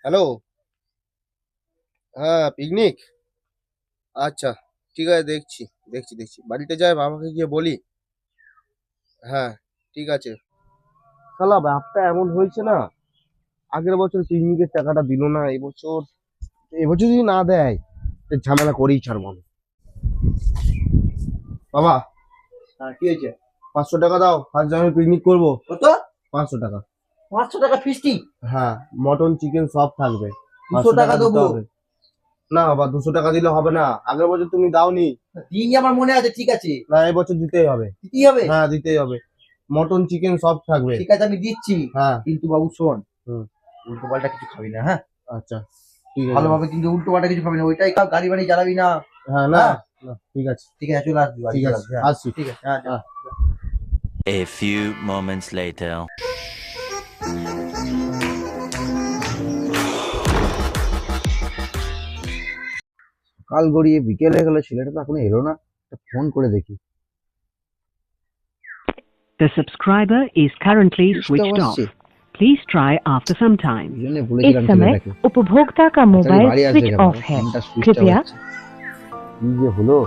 Hello, হ্যাঁ picnic. আচ্ছা, ঠিক আছে, দেখছি দেখছি দেখছি বাড়িতে যাই, বাবাকে গিয়ে বলি। হ্যাঁ, ঠিক আছে। শালা ব্যাপারটা এমন হয়েছে না, আগের বছর পিকনিকের টাকাটা দিল না, এবছর এবছর যদি না দেয় তো ঝামেলা করেই ছাড়বো আমি। বাবা, হ্যাঁ, কি হয়েছে? 500 টাকা দাও, আজ আমি পিকনিক করবো। কত? 500 টাকা। 500 টাকা ফিস্টি? হ্যাঁ, মটন চিকেন সব থাকবে। 200 টাকা দিতে দেবো। হবে। না বাবা, 200 টাকা দিলে হবে না, আগের বছর তুমি দাওনি। দিনই আমার মনে আছে, ঠিক আছে। না, এবছর দিতেই হবে। দিতেই হবে? হ্যাঁ, দিতেই হবে। মটন চিকেন সব থাকবে। ঠিক আছে, আমি দিচ্ছি। হ্যাঁ। কিন্তু বাবু শোন, হুম। উল্টো পাল্টা কিছু খাবি না, হ্যাঁ? আচ্ছা, ঠিক আছে। ভালোভাবে কিন্তু উল্টো পাল্টা কিছু খাবি না, ওইটাই খাও, গাড়ি বাড়ি চালাবি না। হ্যাঁ, না হ্যাঁ? না, ঠিক আছে। ঠিক আছে, চলে আসবি, বাড়ি ঠিক চলে আছে, আসবি, হ্যাঁ। আসছি। ঠিক আছে, হ্যাঁ, যা। হ্যাঁ। A few moments later. কাল গড়িয়ে বিকেল হয়ে গেল, ছেলেটা তো এখনো এলো না। ফোন করে দেখি। The subscriber is currently বুঝতে switched off. পারছি, Please try after some time. এই জন্য इस বলেছিলাম समय ছেলেটাকে। उपभोक्ता का তাড়াতাড়ি मोबाइल বাড়ি আসবে स्विच কেন? ऑफ है। ফোনটা সুইচটা कृपया হচ্ছে। কি যে হলো,